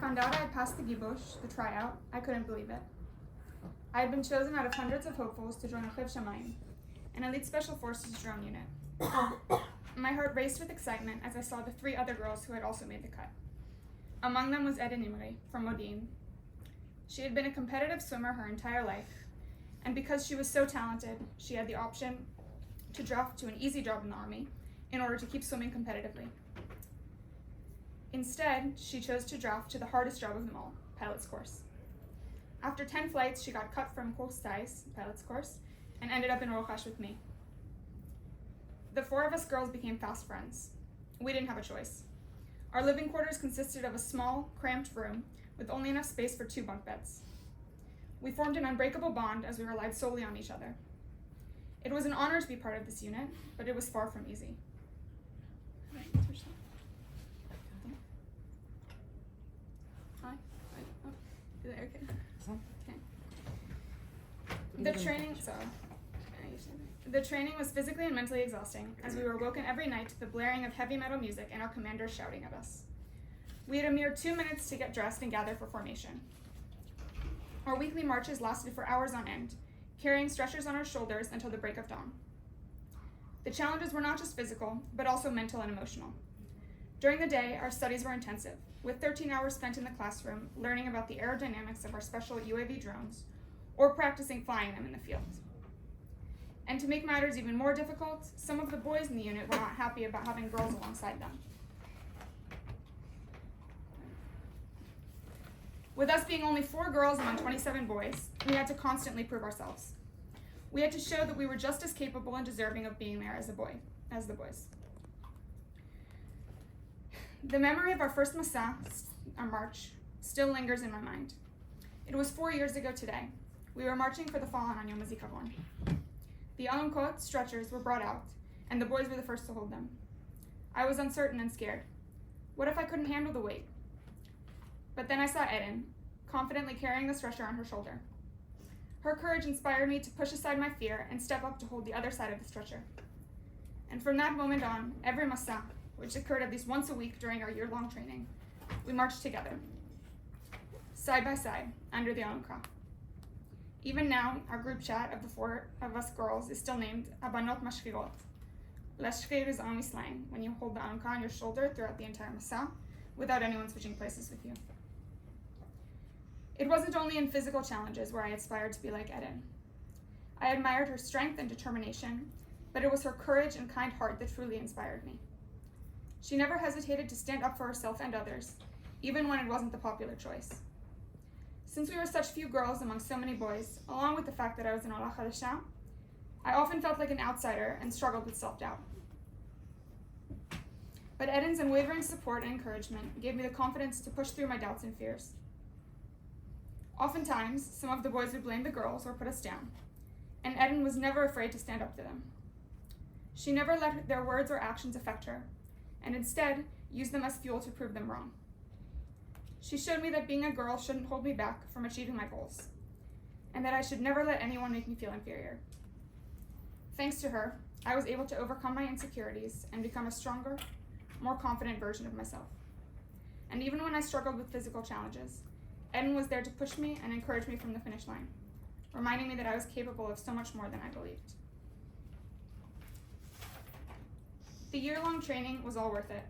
found out I had passed the gibush, the tryout, I couldn't believe it. I had been chosen out of hundreds of hopefuls to join Rechiv Shamayim, an elite special forces drone unit. My heart raced with excitement as I saw the 3 other girls who had also made the cut. Among them was Eden Nimri from Modi'in. She had been a competitive swimmer her entire life, and because she was so talented, she had the option to draft to an easy job in the army in order to keep swimming competitively. Instead, she chose to draft to the hardest job of them all, pilot's course. After 10 flights, she got cut from Course Tais, pilot's course, and ended up in Rochash with me. The 4 of us girls became fast friends. We didn't have a choice. Our living quarters consisted of a small, cramped room with only enough space for 2 bunk beds. We formed an unbreakable bond as we relied solely on each other. It was an honor to be part of this unit, but it was far from easy. Hi. Oh, is it okay? The training was physically and mentally exhausting, as we were woken every night to the blaring of heavy metal music and our commanders shouting at us. We had a mere 2 minutes to get dressed and gather for formation. Our weekly marches lasted for hours on end, carrying stretchers on our shoulders until the break of dawn. The challenges were not just physical, but also mental and emotional. During the day, our studies were intensive, with 13 hours spent in the classroom learning about the aerodynamics of our special UAV drones, or practicing flying them in the field. And to make matters even more difficult, some of the boys in the unit were not happy about having girls alongside them. With us being only 4 girls among 27 boys, we had to constantly prove ourselves. We had to show that we were just as capable and deserving of being there as the boys. The memory of our first Masa, our march, still lingers in my mind. It was 4 years ago today. We were marching for the fallen on Yom HaZikaron. The alunkot, stretchers, were brought out, and the boys were the first to hold them. I was uncertain and scared. What if I couldn't handle the weight? But then I saw Eden, confidently carrying the stretcher on her shoulder. Her courage inspired me to push aside my fear and step up to hold the other side of the stretcher. And from that moment on, every Masa, which occurred at least once a week during our year-long training, we marched together, side by side, under the alunka. Even now, our group chat of the 4 of us girls is still named Abanot Mashchirot. Lashchir is army slang, when you hold the alunka on your shoulder throughout the entire Masa, without anyone switching places with you. It wasn't only in physical challenges where I aspired to be like Eden. I admired her strength and determination, but it was her courage and kind heart that truly inspired me. She never hesitated to stand up for herself and others, even when it wasn't the popular choice. Since we were such few girls among so many boys, along with the fact that I was an Ola Chadasha, I often felt like an outsider and struggled with self-doubt. But Eden's unwavering support and encouragement gave me the confidence to push through my doubts and fears. Oftentimes, some of the boys would blame the girls or put us down, and Eden was never afraid to stand up to them. She never let their words or actions affect her, and instead used them as fuel to prove them wrong. She showed me that being a girl shouldn't hold me back from achieving my goals, and that I should never let anyone make me feel inferior. Thanks to her, I was able to overcome my insecurities and become a stronger, more confident version of myself. And even when I struggled with physical challenges, Eden was there to push me and encourage me from the finish line, reminding me that I was capable of so much more than I believed. The year-long training was all worth it.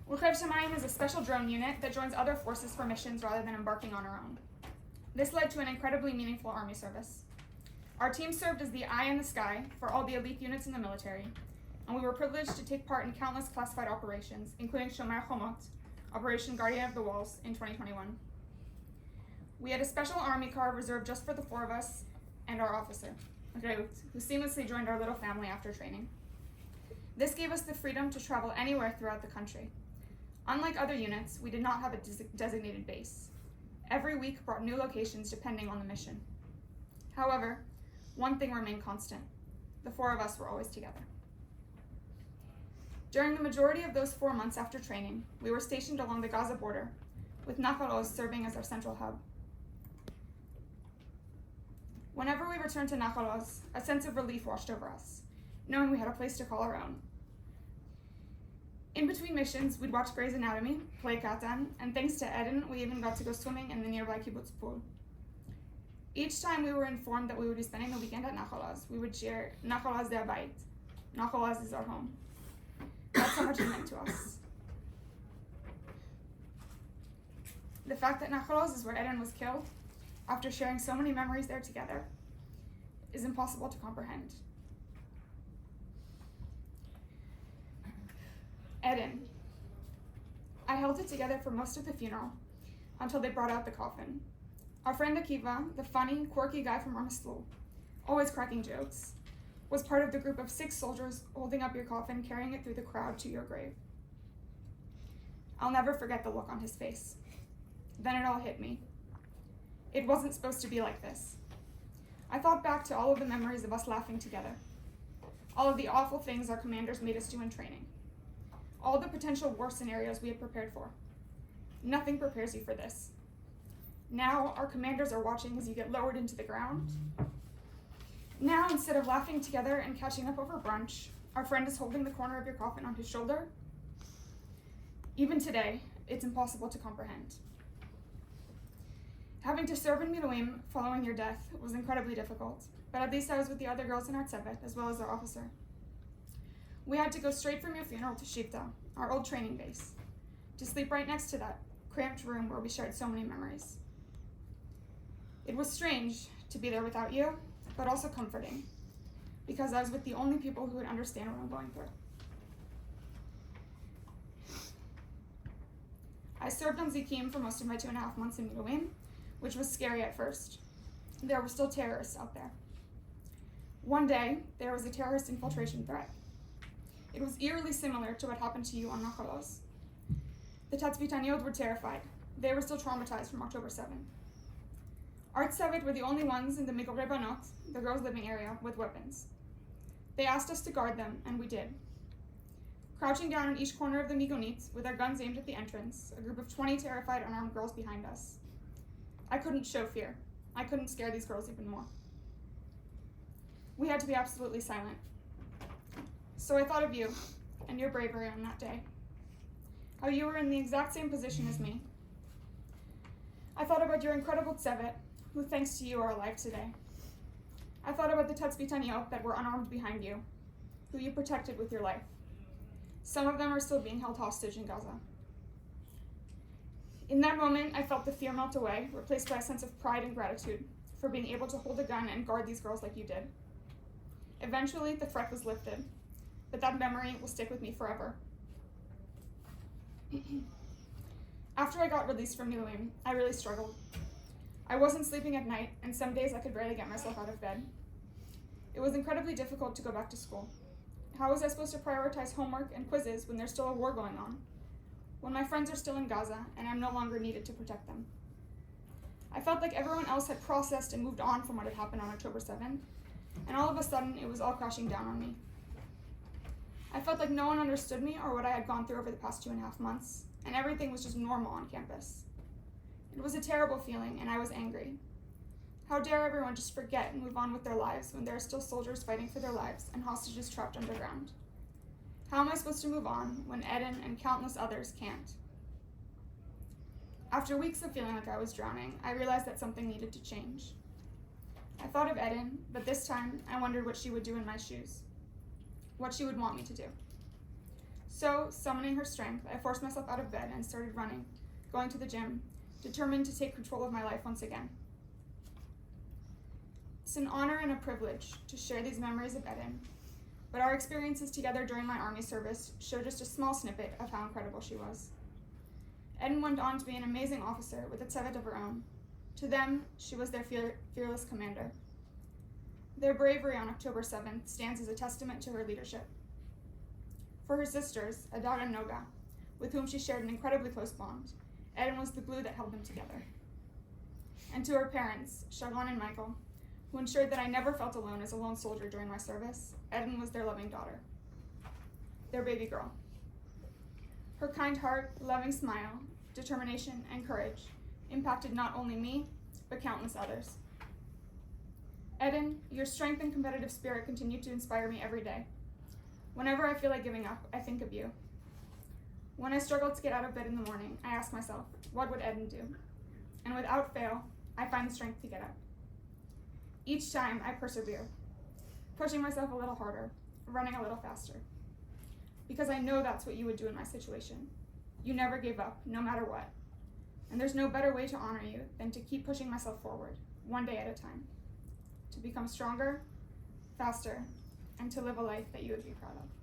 Rechiv Shamayim is a special drone unit that joins other forces for missions rather than embarking on our own. This led to an incredibly meaningful army service. Our team served as the eye in the sky for all the elite units in the military, and we were privileged to take part in countless classified operations, including Shomer Chomot, Operation Guardian of the Walls, in 2021. We had a special army car reserved just for the 4 of us and our officer, Reut, who seamlessly joined our little family after training. This gave us the freedom to travel anywhere throughout the country. Unlike other units, we did not have a designated base. Every week brought new locations depending on the mission. However, one thing remained constant. The 4 of us were always together. During the majority of those 4 months after training, we were stationed along the Gaza border, with Nachal Oz serving as our central hub. Whenever we returned to Nachal Oz, a sense of relief washed over us, knowing we had a place to call our own. In between missions, we'd watch Grey's Anatomy, play Katan, and thanks to Eden, we even got to go swimming in the nearby kibbutz pool. Each time we were informed that we would be spending the weekend at Nachal Oz, we would cheer, Nachal Oz de Abayit. Nachal Oz is our home. That's how much it meant to us. The fact that Nachal Oz is where Eden was killed, after sharing so many memories there together, is impossible to comprehend. Eden. I held it together for most of the funeral, until they brought out the coffin. Our friend Akiva, the funny, quirky guy from our maslul, always cracking jokes, was part of the group of 6 soldiers holding up your coffin, carrying it through the crowd to your grave. I'll never forget the look on his face. Then it all hit me. It wasn't supposed to be like this. I thought back to all of the memories of us laughing together, all of the awful things our commanders made us do in training, all the potential worst scenarios we had prepared for. Nothing prepares you for this. Now our commanders are watching as you get lowered into the ground. Now, instead of laughing together and catching up over brunch, our friend is holding the corner of your coffin on his shoulder. Even today, it's impossible to comprehend. Having to serve in Miluim following your death was incredibly difficult, but at least I was with the other girls in our tzevet, as well as our officer. We had to go straight from your funeral to Shivta, our old training base, to sleep right next to that cramped room where we shared so many memories. It was strange to be there without you, but also comforting, because I was with the only people who would understand what I'm going through. I served on Zikim for most of my 2.5 months in Miluim, which was scary at first. There were still terrorists out there. One day, there was a terrorist infiltration threat. It was eerily similar to what happened to you on Nachal Oz. The Tatzvitaniot were terrified. They were still traumatized from October 7th. Our tzevet were the only ones in the Mikorei Banot, the girls' living area, with weapons. They asked us to guard them, and we did. Crouching down in each corner of the Migonit, with our guns aimed at the entrance, a group of 20 terrified unarmed girls behind us. I couldn't show fear. I couldn't scare these girls even more. We had to be absolutely silent. So I thought of you, and your bravery on that day. How you were in the exact same position as me. I thought about your incredible tzevet, who thanks to you are alive today. I thought about the Tatzvitaniot that were unarmed behind you, who you protected with your life. Some of them are still being held hostage in Gaza. In that moment, I felt the fear melt away, replaced by a sense of pride and gratitude for being able to hold a gun and guard these girls like you did. Eventually, the threat was lifted, but that memory will stick with me forever. After I got released from Miluim, I really struggled. I wasn't sleeping at night, and some days I could barely get myself out of bed. It was incredibly difficult to go back to school. How was I supposed to prioritize homework and quizzes when there's still a war going on? When my friends are still in Gaza, and I'm no longer needed to protect them? I felt like everyone else had processed and moved on from what had happened on October 7th, and all of a sudden, it was all crashing down on me. I felt like no one understood me or what I had gone through over the past 2.5 months, and everything was just normal on campus. It was a terrible feeling, and I was angry. How dare everyone just forget and move on with their lives when there are still soldiers fighting for their lives and hostages trapped underground? How am I supposed to move on when Eden and countless others can't? After weeks of feeling like I was drowning, I realized that something needed to change. I thought of Eden, but this time I wondered what she would do in my shoes, what she would want me to do. So, summoning her strength, I forced myself out of bed and started running, going to the gym, determined to take control of my life once again. It's an honor and a privilege to share these memories of Eden, but our experiences together during my army service show just a small snippet of how incredible she was. Eden went on to be an amazing officer with a tzevet of her own. To them, she was their fearless commander. Their bravery on October 7th stands as a testament to her leadership. For her sisters, Adar and Noga, with whom she shared an incredibly close bond, Eden was the glue that held them together. And to her parents, Sharon and Michael, who ensured that I never felt alone as a lone soldier during my service, Eden was their loving daughter, their baby girl. Her kind heart, loving smile, determination, and courage impacted not only me, but countless others. Eden, your strength and competitive spirit continue to inspire me every day. Whenever I feel like giving up, I think of you. When I struggled to get out of bed in the morning, I asked myself, what would Eden do? And without fail, I find the strength to get up. Each time, I persevere, pushing myself a little harder, running a little faster. Because I know that's what you would do in my situation. You never gave up, no matter what. And there's no better way to honor you than to keep pushing myself forward, one day at a time. To become stronger, faster, and to live a life that you would be proud of.